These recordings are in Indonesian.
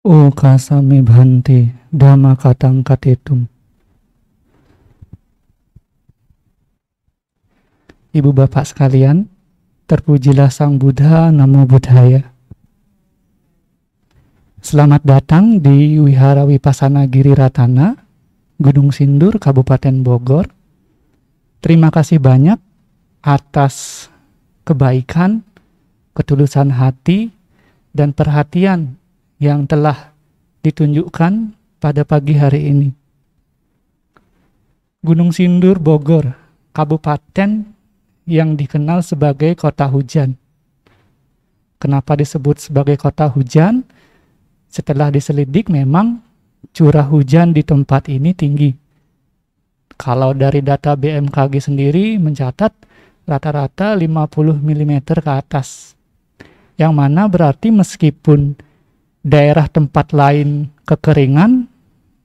O kasami bhanti dhamma katang katetum. Ibu bapak sekalian, terpujilah Sang Buddha, Namo Buddhaya. Selamat datang di Wihara Vipassana Giri Ratana, Gunung Sindur, Kabupaten Bogor. Terima kasih banyak atas kebaikan, ketulusan hati, dan perhatian yang telah ditunjukkan pada pagi hari ini. Gunung Sindur, Bogor, kabupaten yang dikenal sebagai kota hujan. Kenapa disebut sebagai kota hujan? Setelah diselidik, memang curah hujan di tempat ini tinggi. Kalau dari data BMKG sendiri mencatat rata-rata 50 mm ke atas. Yang mana berarti meskipun daerah tempat lain kekeringan,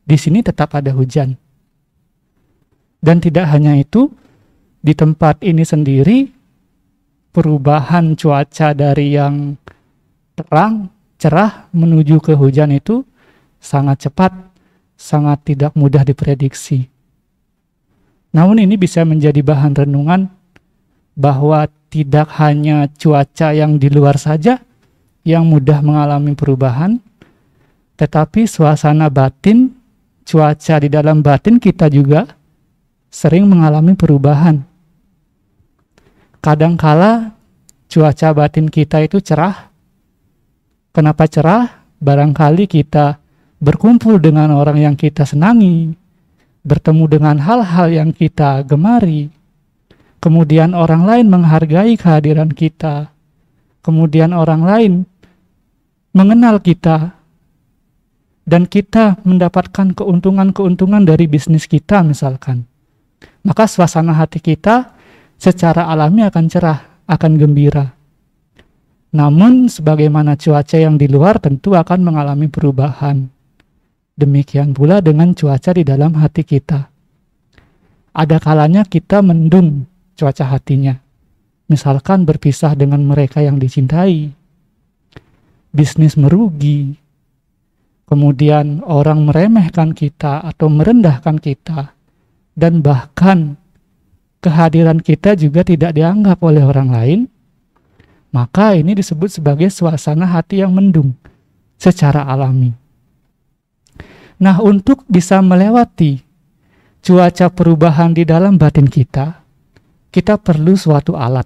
di sini tetap ada hujan. Dan tidak hanya itu, di tempat ini sendiri perubahan cuaca dari yang terang, cerah menuju ke hujan itu sangat cepat, sangat tidak mudah diprediksi. Namun ini bisa menjadi bahan renungan bahwa tidak hanya cuaca yang di luar saja yang mudah mengalami perubahan, tetapi suasana batin, cuaca di dalam batin kita juga sering mengalami perubahan. Kadangkala cuaca batin kita itu cerah. Kenapa cerah? Barangkali kita berkumpul dengan orang yang kita senangi, bertemu dengan hal-hal yang kita gemari, kemudian orang lain menghargai kehadiran kita, kemudian orang lain mengenal kita, dan kita mendapatkan keuntungan-keuntungan dari bisnis kita misalkan. Maka suasana hati kita secara alami akan cerah, akan gembira. Namun sebagaimana cuaca yang di luar tentu akan mengalami perubahan. Demikian pula dengan cuaca di dalam hati kita. Ada kalanya kita mendung cuaca hatinya. Misalkan berpisah dengan mereka yang dicintai, bisnis merugi, kemudian orang meremehkan kita atau merendahkan kita, dan bahkan kehadiran kita juga tidak dianggap oleh orang lain, maka ini disebut sebagai suasana hati yang mendung secara alami. Nah, untuk bisa melewati cuaca perubahan di dalam batin kita, kita perlu suatu alat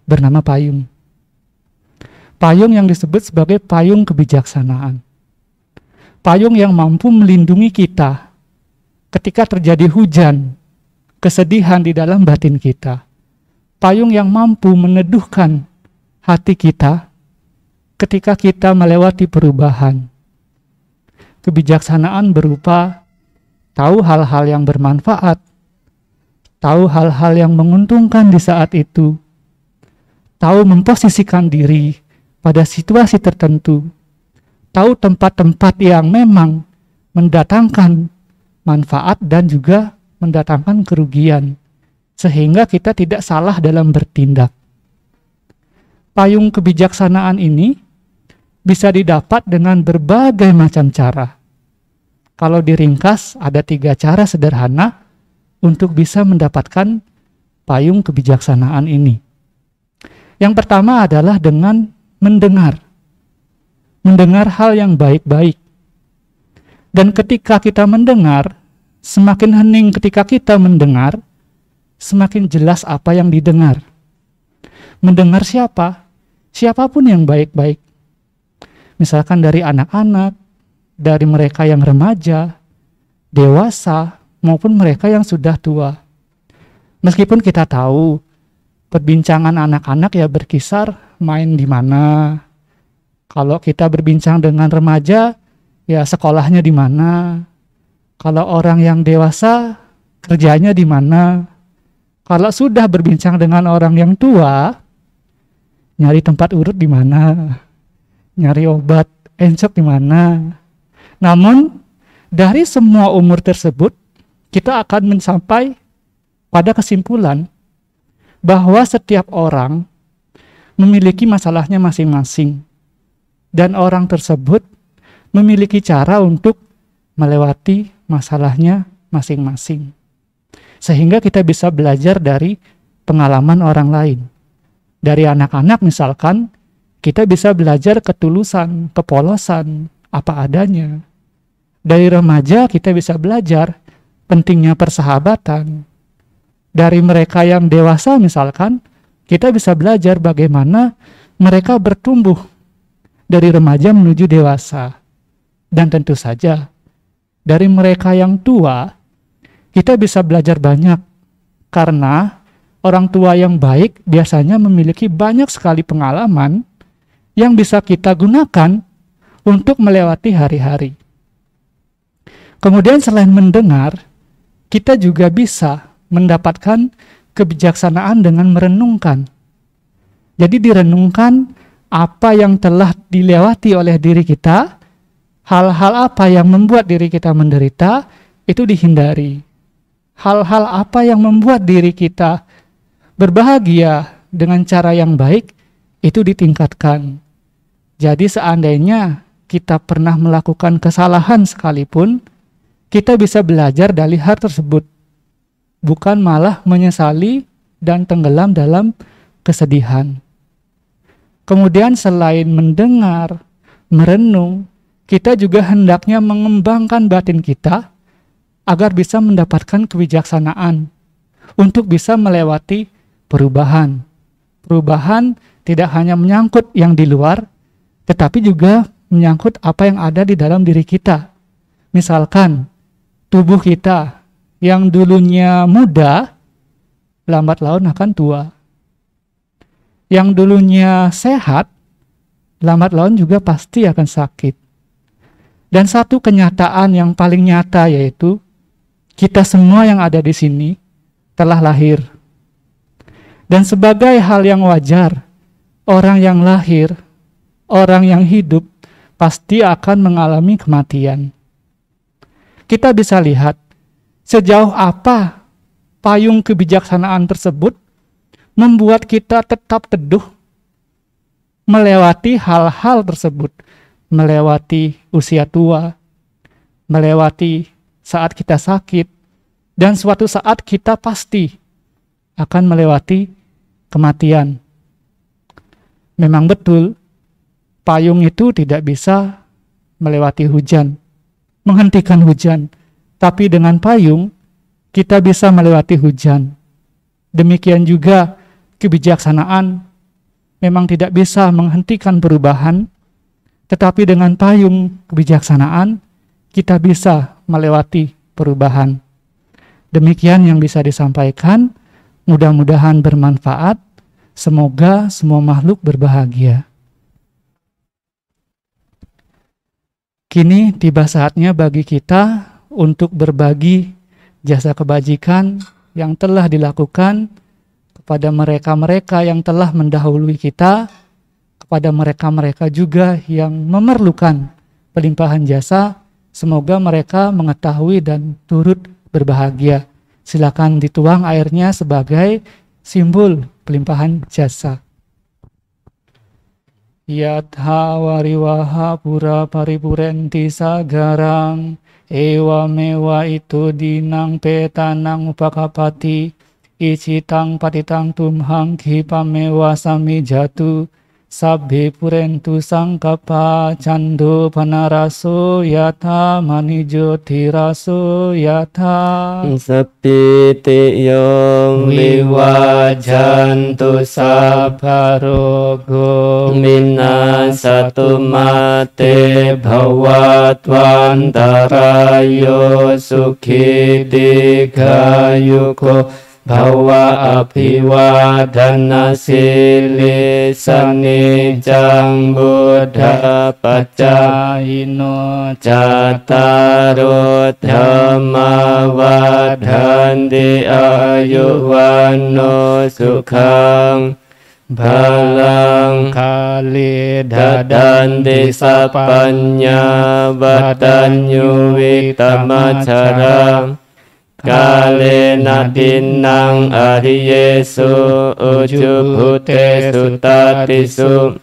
bernama payung. Payung yang disebut sebagai payung kebijaksanaan. Payung yang mampu melindungi kita ketika terjadi hujan, kesedihan di dalam batin kita. Payung yang mampu meneduhkan hati kita ketika kita melewati perubahan. Kebijaksanaan berupa tahu hal-hal yang bermanfaat, tahu hal-hal yang menguntungkan di saat itu, tahu memposisikan diri pada situasi tertentu, tahu tempat-tempat yang memang mendatangkan manfaat dan juga mendatangkan kerugian, sehingga kita tidak salah dalam bertindak. Payung kebijaksanaan ini bisa didapat dengan berbagai macam cara. Kalau diringkas, ada 3 cara sederhana untuk bisa mendapatkan payung kebijaksanaan ini. Yang pertama adalah dengan mendengar. Mendengar hal yang baik-baik. Dan ketika kita mendengar, semakin hening ketika kita mendengar, semakin jelas apa yang didengar. Mendengar siapa? Siapapun yang baik-baik. Misalkan dari anak-anak, dari mereka yang remaja, dewasa, maupun mereka yang sudah tua. Meskipun kita tahu perbincangan anak-anak ya berkisar main di mana. Kalau kita berbincang dengan remaja, ya sekolahnya di mana. Kalau orang yang dewasa, kerjanya di mana. Kalau sudah berbincang dengan orang yang tua, nyari tempat urut di mana, nyari obat encok di mana. Namun, dari semua umur tersebut, kita akan mencapai pada kesimpulan bahwa setiap orang memiliki masalahnya masing-masing. Dan orang tersebut memiliki cara untuk melewati masalahnya masing-masing. Sehingga kita bisa belajar dari pengalaman orang lain. Dari anak-anak misalkan, kita bisa belajar ketulusan, kepolosan, apa adanya. Dari remaja kita bisa belajar pentingnya persahabatan. Dari mereka yang dewasa misalkan, kita bisa belajar bagaimana mereka bertumbuh dari remaja menuju dewasa. Dan tentu saja, dari mereka yang tua, kita bisa belajar banyak. Karena orang tua yang baik biasanya memiliki banyak sekali pengalaman yang bisa kita gunakan untuk melewati hari-hari. Kemudian selain mendengar, kita juga bisa mendapatkan kebijaksanaan dengan merenungkan. Jadi direnungkan apa yang telah dilewati oleh diri kita, hal-hal apa yang membuat diri kita menderita, itu dihindari. Hal-hal apa yang membuat diri kita berbahagia dengan cara yang baik, itu ditingkatkan. Jadi seandainya kita pernah melakukan kesalahan sekalipun, kita bisa belajar dari hal tersebut, bukan malah menyesali dan tenggelam dalam kesedihan. Kemudian selain mendengar, merenung, kita juga hendaknya mengembangkan batin kita agar bisa mendapatkan kebijaksanaan untuk bisa melewati perubahan. Perubahan tidak hanya menyangkut yang di luar, tetapi juga menyangkut apa yang ada di dalam diri kita. Misalkan, tubuh kita yang dulunya muda, lambat laun akan tua. Yang dulunya sehat, lambat laun juga pasti akan sakit. Dan satu kenyataan yang paling nyata yaitu, kita semua yang ada di sini telah lahir. Dan sebagai hal yang wajar, orang yang lahir, orang yang hidup, pasti akan mengalami kematian. Kita bisa lihat sejauh apa payung kebijaksanaan tersebut membuat kita tetap teduh melewati hal-hal tersebut, melewati usia tua, melewati saat kita sakit, dan suatu saat kita pasti akan melewati kematian. Memang betul, payung itu tidak bisa melewati hujan, menghentikan hujan, tapi dengan payung kita bisa melewati hujan. Demikian juga kebijaksanaan memang tidak bisa menghentikan perubahan, tetapi dengan payung kebijaksanaan kita bisa melewati perubahan. Demikian yang bisa disampaikan, mudah-mudahan bermanfaat, semoga semua makhluk berbahagia. Kini tiba saatnya bagi kita untuk berbagi jasa kebajikan yang telah dilakukan kepada mereka-mereka yang telah mendahului kita, kepada mereka-mereka juga yang memerlukan pelimpahan jasa. Semoga mereka mengetahui dan turut berbahagia. Silakan dituang airnya sebagai simbol pelimpahan jasa. Yatha wariwaha pura paripurenti sagarang ewa mewa itu dinang petanang upakapati icitang patitang tumhang kipamewa sami jatu sabbe purentu sangkapa cando panaraso yatha manijo tiraso yatha sapiti yong viwajantu sabharogo minasatu mate bhavatwantarayo sukhi digayuko Bhawa abhiwadana sili sanicang buddha pacayino cattaro dhamma vadhanti ayuwano sukhang Balang kali dadanti sapanya vadanyu vitamacarang Kale nadinang ariyesu ujubhute sutatisu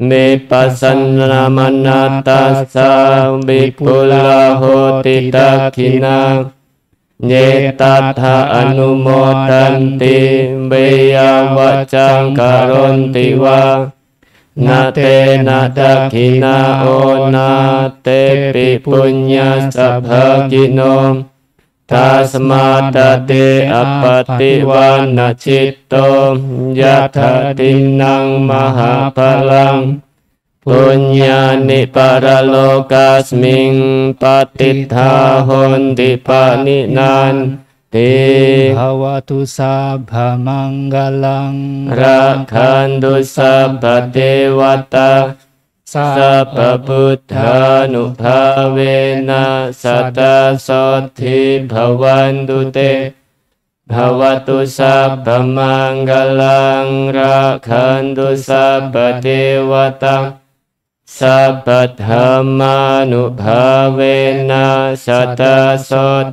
มิปัสสนามนัตตัสสะวิปุลาโหติตักขินาเยตัทธะอนุโมทันติเบยวัจจังกรณติวานาเตนะดักขินาโอนาเตปิปุญญาสัพพกิโนตัสมาตเตอปติวานะจิตโตยัตถตินังมหาภลังปุญญานิปรโลกัสมิงปฏิทาหนติปานินันติภวตุสัพพมังคลังรักขันตุสัพพเทวตาสัพพพุทธานุภาเวนะสัตตโสทิภวันตุเตภวตุสัพพมังคลังรักขันตุสัพพเทวตาสัพพธรรมานุภาเวนะสัตตโส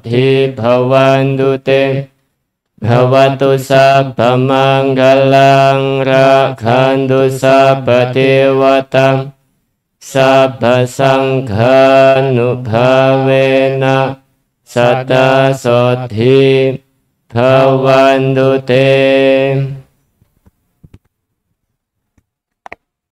ทิภวันตุเตภวตุสัพพมังคลังรักขันตุสัพพเทวตาสัพพสังฆานุภาเวนะสัตตโสทิภวันตุเต